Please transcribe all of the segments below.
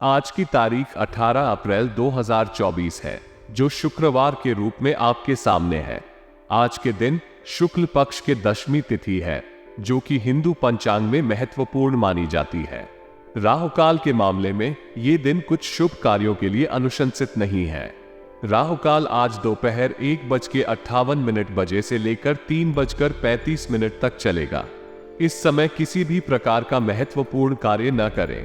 आज की तारीख 18 अप्रैल 2024 है, जो शुक्रवार के रूप में आपके सामने है। आज के दिन शुक्ल पक्ष के दशमी तिथि है, जो कि हिंदू पंचांग में महत्वपूर्ण मानी जाती है। राहु काल के मामले में ये दिन कुछ शुभ कार्यों के लिए अनुशंसित नहीं है। राहु काल आज दोपहर 1:58 से लेकर 3:35 तक चलेगा। इस समय किसी भी प्रकार का महत्वपूर्ण कार्य न करें।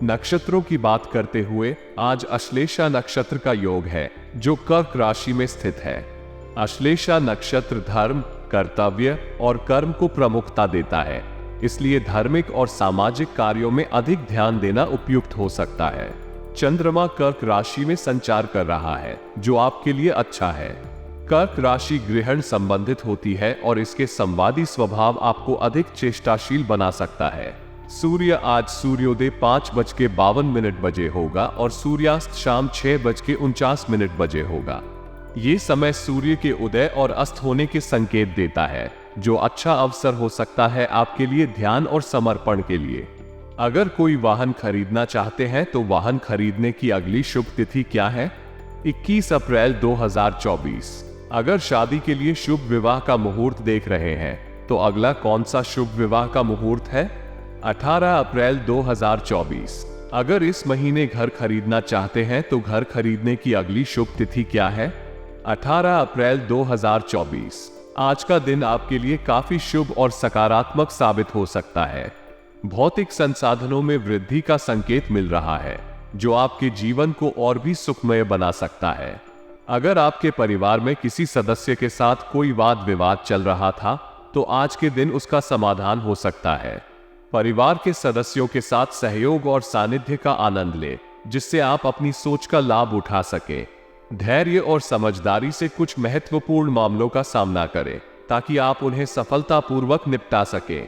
नक्षत्रों की बात करते हुए आज अश्लेषा नक्षत्र का योग है, जो कर्क राशि में स्थित है। अश्लेषा नक्षत्र धर्म, कर्तव्य और कर्म को प्रमुखता देता है, इसलिए धार्मिक और सामाजिक कार्यों में अधिक ध्यान देना उपयुक्त हो सकता है। चंद्रमा कर्क राशि में संचार कर रहा है, जो आपके लिए अच्छा है। कर्क राशि गृहण संबंधित होती है और इसके संवादी स्वभाव आपको अधिक चेष्टाशील बना सकता है। सूर्य आज सूर्योदय 5:52 होगा और सूर्यास्त शाम 6:49 होगा। ये समय सूर्य के उदय और अस्त होने के संकेत देता है, जो अच्छा अवसर हो सकता है आपके लिए ध्यान और समर्पण के लिए। अगर कोई वाहन खरीदना चाहते हैं तो वाहन खरीदने की अगली शुभ तिथि क्या है? 21 अप्रैल 2024। अगर शादी के लिए शुभ विवाह का मुहूर्त देख रहे हैं तो अगला कौन सा शुभ विवाह का मुहूर्त है? 18 अप्रैल 2024। अगर इस महीने घर खरीदना चाहते हैं तो घर खरीदने की अगली शुभ तिथि क्या है? 18 अप्रैल 2024। आज का दिन आपके लिए काफी शुभ और सकारात्मक साबित हो सकता है। भौतिक संसाधनों में वृद्धि का संकेत मिल रहा है, जो आपके जीवन को और भी सुखमय बना सकता है। अगर आपके परिवार में किसी सदस्य के साथ कोई वाद विवाद चल रहा था तो आज के दिन उसका समाधान हो सकता है। परिवार के सदस्यों के साथ सहयोग और सानिध्य का आनंद लें, जिससे आप अपनी सोच का लाभ उठा सके। धैर्य और समझदारी से कुछ महत्वपूर्ण मामलों का सामना करें, ताकि आप उन्हें सफलतापूर्वक निपटा सके।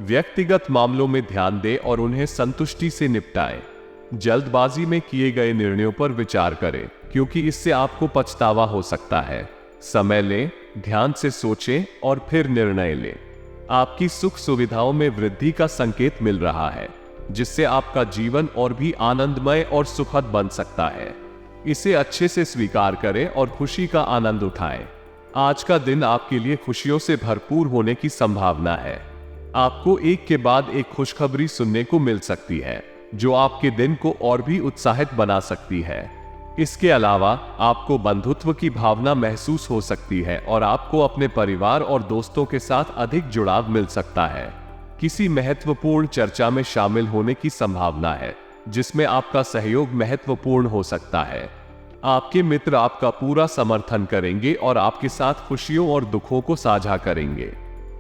व्यक्तिगत मामलों में ध्यान दें और उन्हें संतुष्टि से निपटाएं। जल्दबाजी में किए गए निर्णयों पर विचार करें, क्योंकि इससे आपको पछतावा हो सकता है। समय लें, ध्यान से सोचें और फिर निर्णय लें। आपकी सुख सुविधाओं में वृद्धि का संकेत मिल रहा है, जिससे आपका जीवन और भी आनंदमय और सुखद बन सकता है। इसे अच्छे से स्वीकार करें और खुशी का आनंद उठाएं। आज का दिन आपके लिए खुशियों से भरपूर होने की संभावना है। आपको एक के बाद एक खुशखबरी सुनने को मिल सकती है, जो आपके दिन को और भी उत्साहित बना सकती है। इसके अलावा आपको बंधुत्व की भावना महसूस हो सकती है और आपको अपने परिवार और दोस्तों के साथ अधिक जुड़ाव मिल सकता है। किसी महत्वपूर्ण चर्चा में शामिल होने की संभावना है, जिसमें आपका सहयोग महत्वपूर्ण हो सकता है। आपके मित्र आपका पूरा समर्थन करेंगे और आपके साथ खुशियों और दुखों को साझा करेंगे।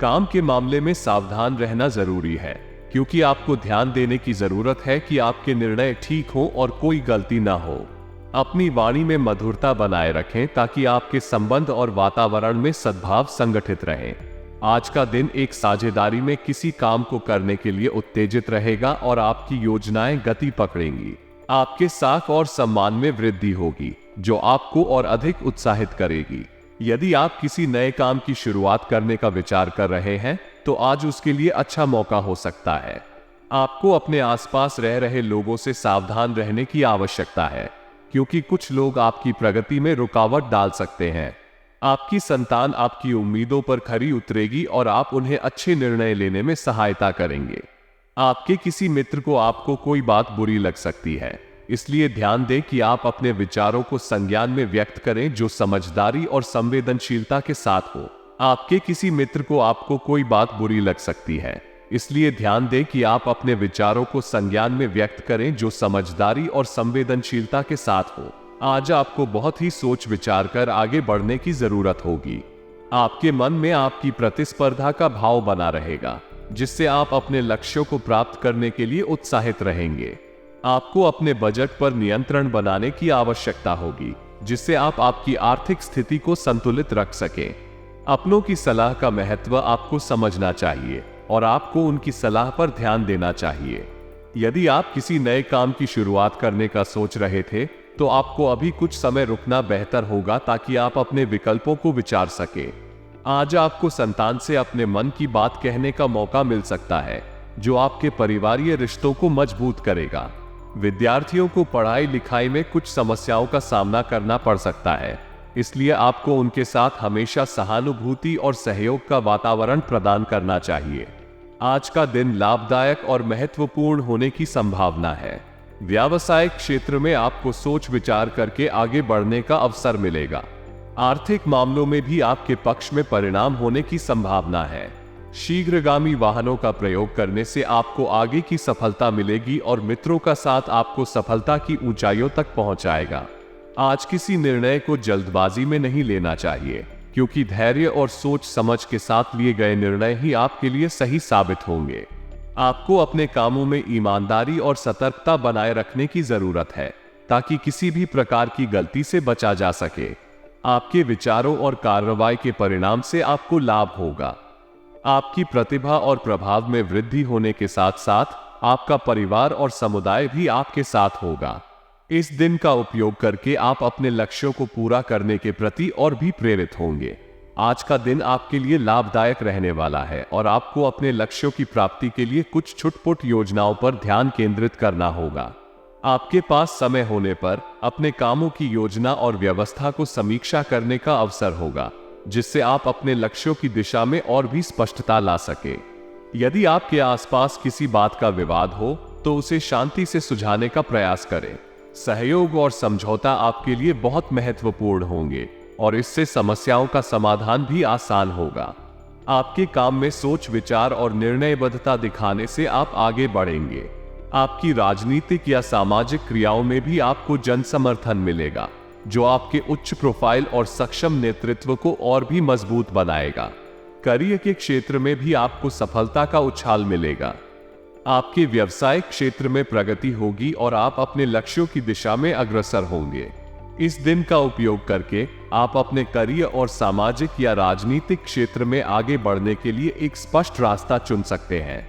काम के मामले में सावधान रहना जरूरी है, क्योंकि आपको ध्यान देने की जरूरत है कि आपके निर्णय ठीक हो और कोई गलती ना हो। अपनी वाणी में मधुरता बनाए रखें, ताकि आपके संबंध और वातावरण में सद्भाव संगठित रहे। आज का दिन एक साझेदारी में किसी काम को करने के लिए उत्तेजित रहेगा और आपकी योजनाएं गति पकड़ेंगी। आपके साख और सम्मान में वृद्धि होगी, जो आपको और अधिक उत्साहित करेगी। यदि आप किसी नए काम की शुरुआत करने का विचार कर रहे हैं तो आज उसके लिए अच्छा मौका हो सकता है। आपको अपने आसपास रह रहे लोगों से सावधान रहने की आवश्यकता है, क्योंकि कुछ लोग आपकी प्रगति में रुकावट डाल सकते हैं। आपकी संतान आपकी उम्मीदों पर खरी उतरेगी और आप उन्हें अच्छे निर्णय लेने में सहायता करेंगे। आपके किसी मित्र को आपको कोई बात बुरी लग सकती है, इसलिए ध्यान दें कि आप अपने विचारों को संज्ञान में व्यक्त करें, जो समझदारी और संवेदनशीलता के साथ हो। आपके किसी मित्र को आपको कोई बात बुरी लग सकती है, इसलिए ध्यान दें कि आप अपने विचारों को संज्ञान में व्यक्त करें, जो समझदारी और संवेदनशीलता के साथ हो। आज आपको बहुत ही सोच विचार कर आगे बढ़ने की जरूरत होगी। आपके मन में आपकी प्रतिस्पर्धा का भाव बना रहेगा, जिससे आप अपने लक्ष्यों को प्राप्त करने के लिए उत्साहित रहेंगे। आपको अपने बजट पर नियंत्रण बनाने की आवश्यकता होगी, जिससे आप आपकी आर्थिक स्थिति को संतुलित रख सकें। अपनों की सलाह का महत्व आपको समझना चाहिए और आपको उनकी सलाह पर ध्यान देना चाहिए। यदि आप किसी नए काम की शुरुआत करने का सोच रहे थे तो आपको अभी कुछ समय रुकना बेहतर होगा, ताकि आप अपने विकल्पों को विचार सके। आज आपको संतान से अपने मन की बात कहने का मौका मिल सकता है, जो आपके परिवारीय रिश्तों को मजबूत करेगा। विद्यार्थियों को पढ़ाई लिखाई में कुछ समस्याओं का सामना करना पड़ सकता है, इसलिए आपको उनके साथ हमेशा सहानुभूति और सहयोग का वातावरण प्रदान करना चाहिए। आज का दिन लाभदायक और महत्वपूर्ण होने की संभावना है। व्यावसायिक क्षेत्र में आपको सोच विचार करके आगे बढ़ने का अवसर मिलेगा। आर्थिक मामलों में भी आपके पक्ष में परिणाम होने की संभावना है। शीघ्रगामी वाहनों का प्रयोग करने से आपको आगे की सफलता मिलेगी और मित्रों का साथ आपको सफलता की ऊंचाइयों तक पहुंचाएगा। आज किसी निर्णय को जल्दबाजी में नहीं लेना चाहिए, क्योंकि धैर्य और सोच समझ के साथ लिए गए निर्णय ही आपके लिए सही साबित होंगे। आपको अपने कामों में ईमानदारी और सतर्कता बनाए रखने की जरूरत है, ताकि किसी भी प्रकार की गलती से बचा जा सके। आपके विचारों और कार्रवाई के परिणाम से आपको लाभ होगा। आपकी प्रतिभा और प्रभाव में वृद्धि होने के साथ साथ आपका परिवार और समुदाय भी आपके साथ होगा। इस दिन का उपयोग करके आप अपने लक्ष्यों को पूरा करने के प्रति और भी प्रेरित होंगे। आज का दिन आपके लिए लाभदायक रहने वाला है और आपको अपने लक्ष्यों की प्राप्ति के लिए कुछ छुटपुट योजनाओं पर ध्यान केंद्रित करना होगा। आपके पास समय होने पर अपने कामों की योजना और व्यवस्था को समीक्षा करने का अवसर होगा, जिससे आप अपने लक्ष्यों की दिशा में और भी स्पष्टता ला सके। यदि आपके आसपास किसी बात का विवाद हो तो उसे शांति से सुलझाने का प्रयास करें। सहयोग और समझौता आपके लिए बहुत महत्वपूर्ण होंगे और इससे समस्याओं का समाधान भी आसान होगा। आपके काम में सोच विचार और निर्णयबद्धता दिखाने से आप आगे बढ़ेंगे। आपकी राजनीतिक या सामाजिक क्रियाओं में भी आपको जन समर्थन मिलेगा, जो आपके उच्च प्रोफाइल और सक्षम नेतृत्व को और भी मजबूत बनाएगा। करियर के क्षेत्र में भी आपको सफलता का उछाल मिलेगा। आपके व्यवसायिक क्षेत्र में प्रगति होगी और आप अपने लक्ष्यों की दिशा में अग्रसर होंगे। इस दिन का उपयोग करके आप अपने करियर और सामाजिक या राजनीतिक क्षेत्र में आगे बढ़ने के लिए एक स्पष्ट रास्ता चुन सकते हैं।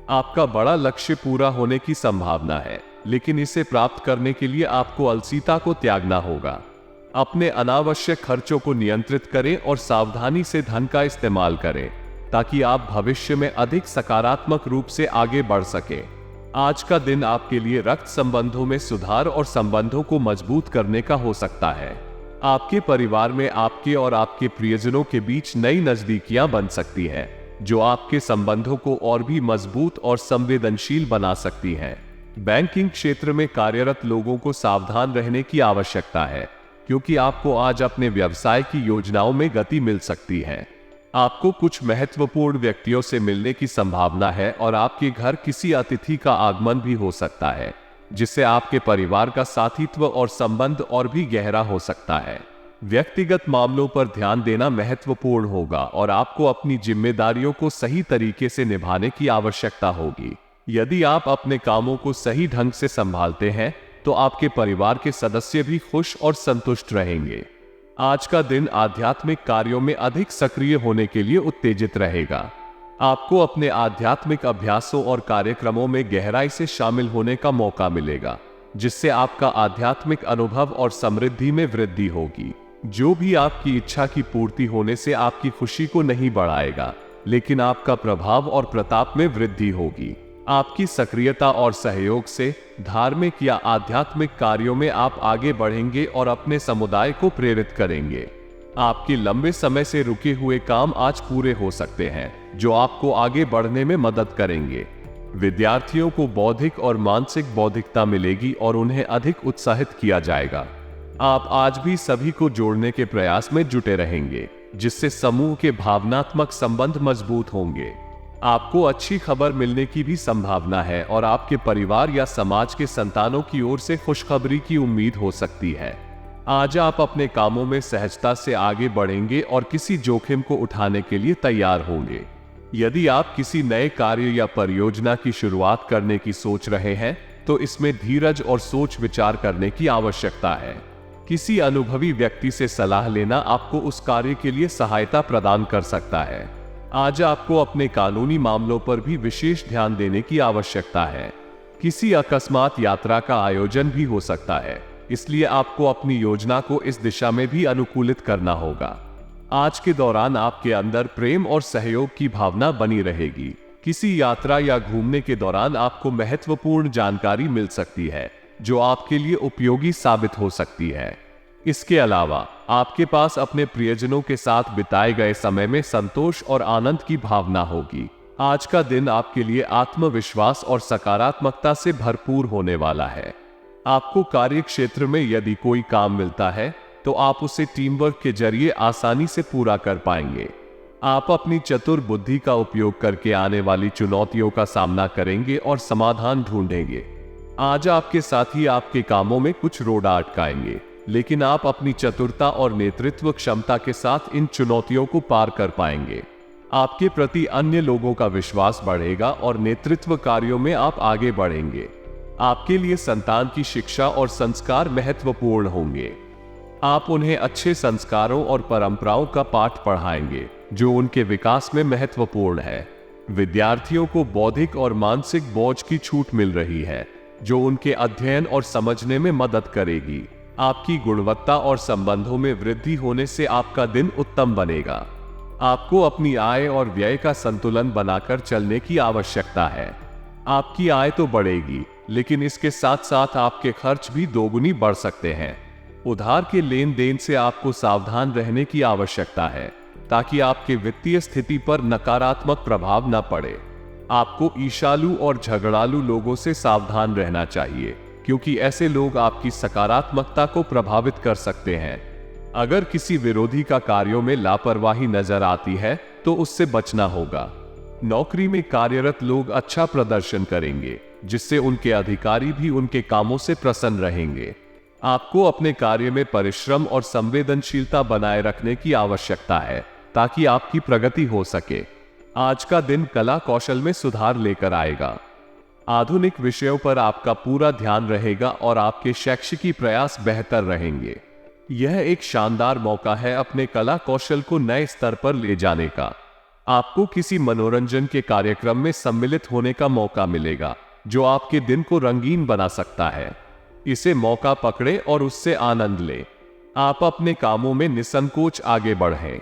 आपका बड़ा लक्ष्य पूरा होने की संभावना है, लेकिन इसे प्राप्त करने के लिए आपको अलसीता को त्यागना होगा। अपने अनावश्यक खर्चों को नियंत्रित करें और सावधानी से धन का इस्तेमाल करें, ताकि आप भविष्य में अधिक सकारात्मक रूप से आगे बढ़ सकें। आज का दिन आपके लिए रक्त संबंधों में सुधार और संबंधों को मजबूत करने का हो सकता है। आपके परिवार में आपके और आपके प्रियजनों के बीच नई नजदीकियां बन सकती हैं, जो आपके संबंधों को और भी मजबूत और संवेदनशील बना सकती हैं। बैंकिंग क्षेत्र में कार्यरत लोगों को सावधान रहने की आवश्यकता है, क्योंकि आपको आज अपने व्यवसाय की योजनाओं में गति मिल सकती है। आपको कुछ महत्वपूर्ण व्यक्तियों से मिलने की संभावना है और आपके घर किसी अतिथि का आगमन भी हो सकता है, जिससे आपके परिवार का साथीत्व और संबंध और भी गहरा हो सकता है। व्यक्तिगत मामलों पर ध्यान देना महत्वपूर्ण होगा और आपको अपनी जिम्मेदारियों को सही तरीके से निभाने की आवश्यकता होगी। यदि आप अपने कामों को सही ढंग से संभालते हैं तो आपके परिवार के सदस्य भी खुश और संतुष्ट रहेंगे। आज का दिन आध्यात्मिक कार्यों में अधिक सक्रिय होने के लिए उत्तेजित रहेगा। आपको अपने आध्यात्मिक अभ्यासों और कार्यक्रमों में गहराई से शामिल होने का मौका मिलेगा, जिससे आपका आध्यात्मिक अनुभव और समृद्धि में वृद्धि होगी। जो भी आपकी इच्छा की पूर्ति होने से आपकी खुशी को नहीं बढ़ाएगा, लेकिन आपका प्रभाव और प्रताप में वृद्धि होगी। आपकी सक्रियता और सहयोग से धार्मिक या आध्यात्मिक कार्यों में आप आगे बढ़ेंगे और अपने समुदाय को प्रेरित करेंगे। आपके लंबे समय से रुके हुए काम आज पूरे हो सकते हैं, जो आपको आगे बढ़ने में मदद करेंगे। विद्यार्थियों को बौद्धिक और मानसिक बौद्धिकता मिलेगी और उन्हें अधिक उत्साहित किया जाएगा। आप आज भी सभी को जोड़ने के प्रयास में जुटे रहेंगे, जिससे समूह के भावनात्मक संबंध मजबूत होंगे। आपको अच्छी खबर मिलने की भी संभावना है और आपके परिवार या समाज के संतानों की ओर से खुशखबरी की उम्मीद हो सकती है। आज आप अपने कामों में सहजता से आगे बढ़ेंगे और किसी जोखिम को उठाने के लिए तैयार होंगे। यदि आप किसी नए कार्य या परियोजना की शुरुआत करने की सोच रहे हैं, तो इसमें धीरज और सोच विचार करने की आवश्यकता है। किसी अनुभवी व्यक्ति से सलाह लेना आपको उस कार्य के लिए सहायता प्रदान कर सकता है। आज आपको अपने कानूनी मामलों पर भी विशेष ध्यान देने की आवश्यकता है। किसी अकस्मात यात्रा का आयोजन भी हो सकता है, इसलिए आपको अपनी योजना को इस दिशा में भी अनुकूलित करना होगा। आज के दौरान आपके अंदर प्रेम और सहयोग की भावना बनी रहेगी। किसी यात्रा या घूमने के दौरान आपको महत्वपूर्ण जानकारी मिल सकती है, जो आपके लिए उपयोगी साबित हो सकती है। इसके अलावा आपके पास अपने प्रियजनों के साथ बिताए गए समय में संतोष और आनंद की भावना होगी। आज का दिन आपके लिए आत्मविश्वास और सकारात्मकता से भरपूर होने वाला है। आपको कार्य क्षेत्र में यदि कोई काम मिलता है तो आप उसे टीम वर्क के जरिए आसानी से पूरा कर पाएंगे। आप अपनी चतुर बुद्धि का उपयोग करके आने वाली चुनौतियों का सामना करेंगे और समाधान ढूंढेंगे। आज आपके साथी आपके कामों में कुछ रोड़ा अटकाएंगे, लेकिन आप अपनी चतुरता और नेतृत्व क्षमता के साथ इन चुनौतियों को पार कर पाएंगे। आपके प्रति अन्य लोगों का विश्वास बढ़ेगा और नेतृत्व कार्यों में आप आगे बढ़ेंगे। आपके लिए संतान की शिक्षा और संस्कार महत्वपूर्ण होंगे। आप उन्हें अच्छे संस्कारों और परंपराओं का पाठ पढ़ाएंगे जो उनके विकास में महत्वपूर्ण है। विद्यार्थियों को बौद्धिक और मानसिक बोझ की छूट मिल रही है जो उनके अध्ययन और समझने में मदद करेगी। आपकी गुणवत्ता और संबंधों में वृद्धि होने से आपका दिन उत्तम बनेगा। आपको अपनी आय और व्यय का संतुलन बनाकर चलने की आवश्यकता है। आपकी आय तो बढ़ेगी, लेकिन इसके साथ साथ आपके खर्च भी दोगुनी बढ़ सकते हैं। उधार के लेन देन से आपको सावधान रहने की आवश्यकता है ताकि आपके वित्तीय स्थिति पर नकारात्मक प्रभाव न पड़े। आपको ईर्ष्यालु और झगड़ालू लोगों से सावधान रहना चाहिए, क्योंकि ऐसे लोग आपकी सकारात्मकता को प्रभावित कर सकते हैं। अगर किसी विरोधी का कार्यों में लापरवाही नजर आती है तो उससे बचना होगा। नौकरी में कार्यरत लोग अच्छा प्रदर्शन करेंगे, जिससे उनके अधिकारी भी उनके कामों से प्रसन्न रहेंगे। आपको अपने कार्य में परिश्रम और संवेदनशीलता बनाए रखने की आवश्यकता है ताकि आपकी प्रगति हो सके। आज का दिन कला कौशल में सुधार लेकर आएगा। आधुनिक विषयों पर आपका पूरा ध्यान रहेगा और आपके शैक्षिकी प्रयास बेहतर रहेंगे। यह एक शानदार मौका है अपने कला कौशल को नए स्तर पर ले जाने का। आपको किसी मनोरंजन के कार्यक्रम में सम्मिलित होने का मौका मिलेगा जो आपके दिन को रंगीन बना सकता है। इसे मौका पकड़े और उससे आनंद लें। आप अपने कामों में निसंकोच आगे बढ़ें।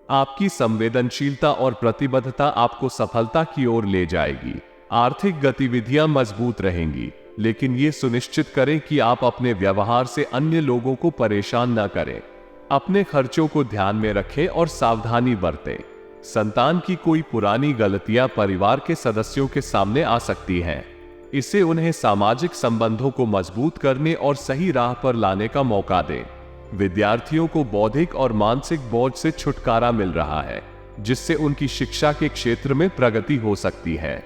आपकी संवेदनशीलता और प्रतिबद्धता आपको सफलता की ओर ले जाएगी। आर्थिक गतिविधियां मजबूत रहेंगी, लेकिन ये सुनिश्चित करें कि आप अपने व्यवहार से अन्य लोगों को परेशान न करें। अपने खर्चों को ध्यान में रखें और सावधानी बरतें। संतान की कोई पुरानी गलतियां परिवार के सदस्यों के सामने आ सकती हैं। इससे उन्हें सामाजिक संबंधों को मजबूत करने और सही राह पर लाने का मौका दें। विद्यार्थियों को बौद्धिक और मानसिक बोझ से छुटकारा मिल रहा है, जिससे उनकी शिक्षा के क्षेत्र में प्रगति हो सकती है।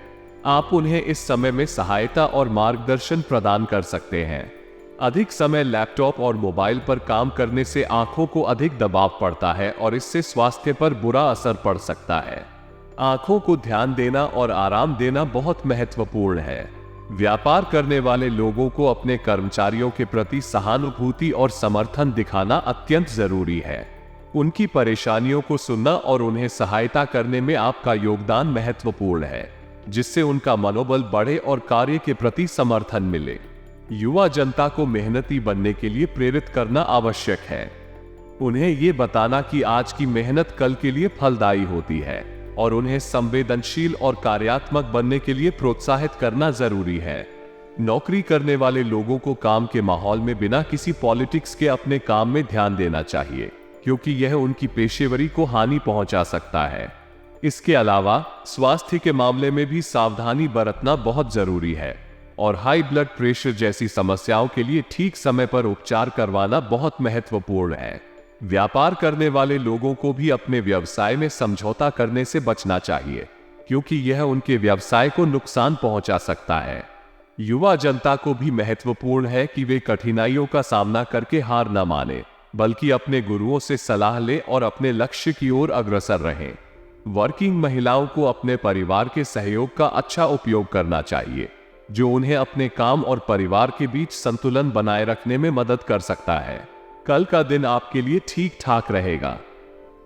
आप उन्हें इस समय में सहायता और मार्गदर्शन प्रदान कर सकते हैं। अधिक समय लैपटॉप और मोबाइल पर काम करने से आंखों को अधिक दबाव पड़ता है और इससे स्वास्थ्य पर बुरा असर पड़ सकता है। आंखों को ध्यान देना और आराम देना बहुत महत्वपूर्ण है। व्यापार करने वाले लोगों को अपने कर्मचारियों के प्रति सहानुभूति और समर्थन दिखाना अत्यंत जरूरी है। उनकी परेशानियों को सुनना और उन्हें सहायता करने में आपका योगदान महत्वपूर्ण है, जिससे उनका मनोबल बढ़े और कार्य के प्रति समर्थन मिले। युवा जनता को मेहनती बनने के लिए प्रेरित करना आवश्यक है। उन्हें ये बताना कि आज की मेहनत कल के लिए फलदायी होती है और उन्हें संवेदनशील और कार्यात्मक बनने के लिए प्रोत्साहित करना जरूरी है। नौकरी करने वाले लोगों को काम के माहौल में बिना किसी पॉलिटिक्स के अपने काम में ध्यान देना चाहिए, क्योंकि यह उनकी पेशेवरी को हानि पहुंचा सकता है। इसके अलावा स्वास्थ्य के मामले में भी सावधानी बरतना बहुत जरूरी है और हाई ब्लड प्रेशर जैसी समस्याओं के लिए ठीक समय पर उपचार करवाना बहुत महत्वपूर्ण है। व्यापार करने वाले लोगों को भी अपने व्यवसाय में समझौता करने से बचना चाहिए, क्योंकि यह उनके व्यवसाय को नुकसान पहुंचा सकता है। युवा जनता को भी महत्वपूर्ण है कि वे कठिनाइयों का सामना करके हार न माने, बल्कि अपने गुरुओं से सलाह लें और अपने लक्ष्य की ओर अग्रसर रहें। वर्किंग महिलाओं को अपने परिवार के सहयोग का अच्छा उपयोग करना चाहिए, जो उन्हें अपने काम और परिवार के बीच संतुलन बनाए रखने में मदद कर सकता है। कल का दिन आपके लिए ठीक ठाक रहेगा।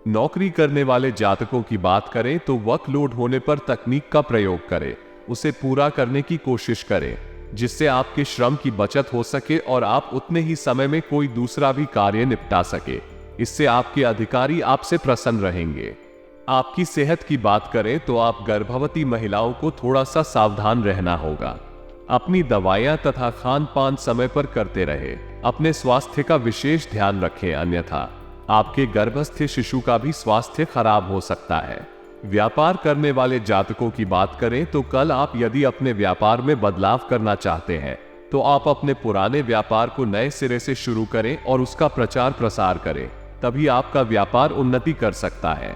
नौकरी करने वाले जातकों की बात करें तो वर्कलोड होने पर तकनीक का प्रयोग करें, उसे पूरा करने की कोशिश करें, जिससे आपके श्रम की बचत हो सके और आप उतने ही समय में कोई दूसरा भी कार्य निपटा सके। इससे आपके अधिकारी आपसे प्रसन्न रहेंगे। आपकी सेहत की बात करें तो आप गर्भवती महिलाओं को थोड़ा सा सावधान रहना होगा। अपनी दवाइयां तथा खान पान समय पर करते रहे। अपने स्वास्थ्य का विशेष ध्यान रखें, अन्यथा आपके गर्भस्थ शिशु का भी स्वास्थ्य खराब हो सकता है। व्यापार करने वाले जातकों की बात करें तो कल आप यदि अपने व्यापार में बदलाव करना चाहते हैं तो आप अपने पुराने व्यापार को नए सिरे से शुरू करें और उसका प्रचार प्रसार करें, तभी आपका व्यापार उन्नति कर सकता है।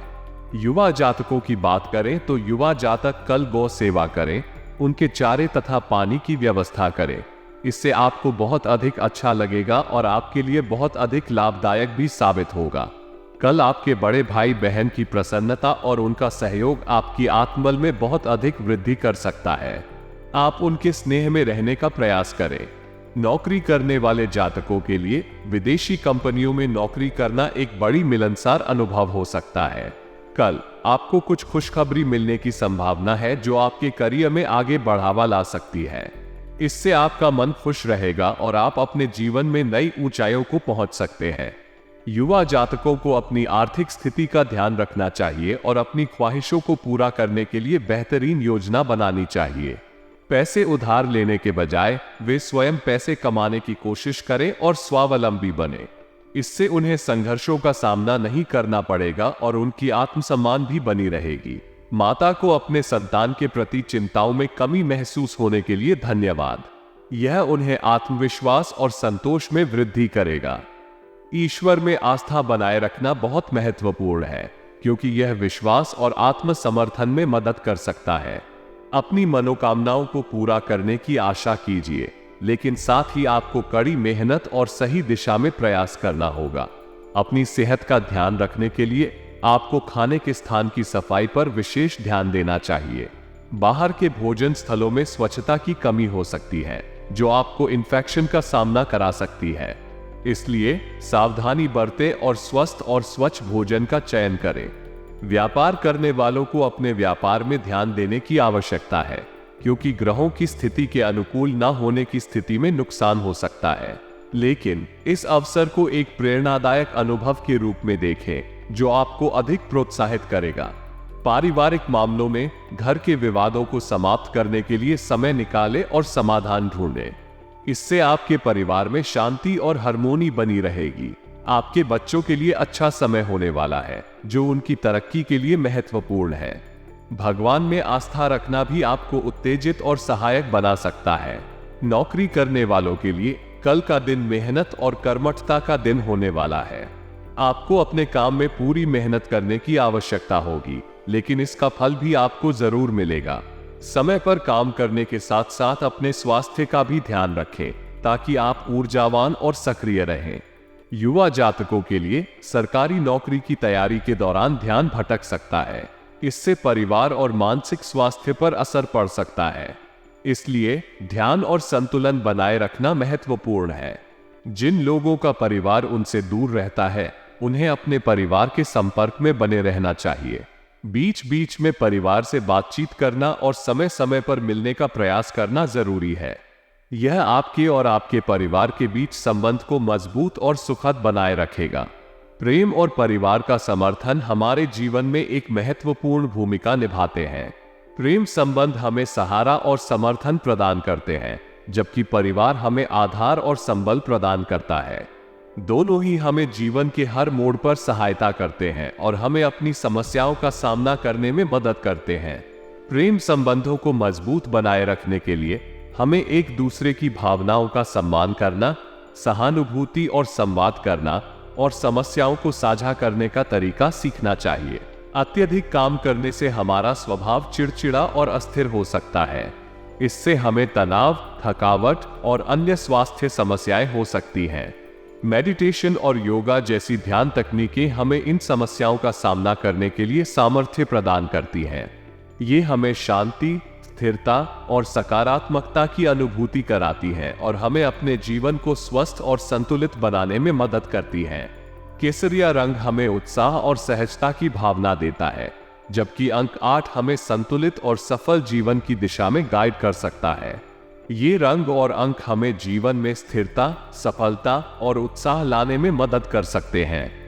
युवा जातकों की बात करें तो युवा जातक कल गौ सेवा करें, उनके चारे तथा पानी की व्यवस्था करें। इससे आपको बहुत अधिक अच्छा लगेगा और आपके लिए बहुत अधिक लाभदायक भी साबित होगा। कल आपके बड़े भाई बहन की प्रसन्नता और उनका सहयोग आपकी आत्मबल में बहुत अधिक वृद्धि कर सकता है। आप उनके स्नेह में रहने का प्रयास करें। नौकरी करने वाले जातकों के लिए विदेशी कंपनियों में नौकरी करना एक बड़ी मिलनसार अनुभव हो सकता है। कल आपको कुछ खुशखबरी मिलने की संभावना है जो आपके करियर में आगे बढ़ावा ला सकती है। इससे आपका मन खुश रहेगा और आप अपने जीवन में नई ऊंचाइयों को पहुंच सकते हैं। युवा जातकों को अपनी आर्थिक स्थिति का ध्यान रखना चाहिए और अपनी ख्वाहिशों को पूरा करने के लिए बेहतरीन योजना बनानी चाहिए। पैसे उधार लेने के बजाय वे स्वयं पैसे कमाने की कोशिश करें और स्वावलंबी बने। इससे उन्हें संघर्षों का सामना नहीं करना पड़ेगा और उनकी आत्मसम्मान भी बनी रहेगी। माता को अपने संतान के प्रति चिंताओं में कमी महसूस होने के लिए धन्यवाद। यह उन्हें आत्मविश्वास और संतोष में वृद्धि करेगा। ईश्वर में आस्था बनाए रखना बहुत महत्वपूर्ण है, क्योंकि यह विश्वास और आत्मसमर्थन में मदद कर सकता है। अपनी मनोकामनाओं को पूरा करने की आशा कीजिए, लेकिन साथ ही आपको कड़ी मेहनत और सही दिशा में प्रयास करना होगा। अपनी सेहत का ध्यान रखने के लिए आपको खाने के स्थान की सफाई पर विशेष ध्यान देना चाहिए। बाहर के भोजन स्थलों में स्वच्छता की कमी हो सकती है, जो आपको इन्फेक्शन का सामना करा सकती है। इसलिए सावधानी बरतें और स्वस्थ और स्वच्छ भोजन का चयन करें। व्यापार करने वालों को अपने व्यापार में ध्यान देने की आवश्यकता है, क्योंकि ग्रहों की स्थिति के अनुकूल न होने की स्थिति में नुकसान हो सकता है। लेकिन इस अवसर को एक प्रेरणादायक अनुभव के रूप में देखें, जो आपको अधिक प्रोत्साहित करेगा। पारिवारिक मामलों में घर के विवादों को समाप्त करने के लिए समय निकालें और समाधान ढूंढें। इससे आपके परिवार में शांति और हार्मोनी बनी रहेगी। आपके बच्चों के लिए अच्छा समय होने वाला है, जो उनकी तरक्की के लिए महत्वपूर्ण है। भगवान में आस्था रखना भी आपको उत्तेजित और सहायक बना सकता है। नौकरी करने वालों के लिए कल का दिन मेहनत और कर्मठता का दिन होने वाला है। आपको अपने काम में पूरी मेहनत करने की आवश्यकता होगी, लेकिन इसका फल भी आपको जरूर मिलेगा। समय पर काम करने के साथ साथ अपने स्वास्थ्य का भी ध्यान रखें, ताकि आप ऊर्जावान और सक्रिय रहें। युवा जातकों के लिए सरकारी नौकरी की तैयारी के दौरान ध्यान भटक सकता है। इससे परिवार और मानसिक स्वास्थ्य पर असर पड़ सकता है। इसलिए ध्यान और संतुलन बनाए रखना महत्वपूर्ण है। जिन लोगों का परिवार उनसे दूर रहता है, उन्हें अपने परिवार के संपर्क में बने रहना चाहिए। बीच बीच में परिवार से बातचीत करना और समय समय पर मिलने का प्रयास करना जरूरी है। यह आपके और आपके परिवार के बीच संबंध को मजबूत और सुखद बनाए रखेगा। प्रेम और परिवार का समर्थन हमारे जीवन में एक महत्वपूर्ण भूमिका निभाते हैं। प्रेम संबंध हमें सहारा और समर्थन प्रदान करते हैं, जबकि परिवार हमें आधार और संबल प्रदान करता है। दोनों ही हमें जीवन के हर मोड़ पर सहायता करते हैं और हमें अपनी समस्याओं का सामना करने में मदद करते हैं। प्रेम संबंधों को मजबूत बनाए रखने के लिए हमें एक दूसरे की भावनाओं का सम्मान करना, सहानुभूति और संवाद करना और समस्याओं को साझा करने का तरीका सीखना चाहिए। अत्यधिक काम करने से हमारा स्वभाव चिड़चिड़ा और अस्थिर हो सकता है। इससे हमें तनाव, थकावट और अन्य स्वास्थ्य समस्याएं हो सकती हैं। मेडिटेशन और योगा जैसी ध्यान तकनीकें हमें इन समस्याओं का सामना करने के लिए सामर्थ्य प्रदान करती हैं। ये हमें शांति, स्थिरता और सकारात्मकता की अनुभूति कराती हैं और हमें अपने जीवन को स्वस्थ और संतुलित बनाने में मदद करती हैं। केसरिया रंग हमें उत्साह और सहजता की भावना देता है, जबकि अंक 8 हमें संतुलित और सफल जीवन की दिशा में गाइड कर सकता है। ये रंग और अंक हमें जीवन में स्थिरता, सफलता और उत्साह लाने में मदद कर सकते हैं।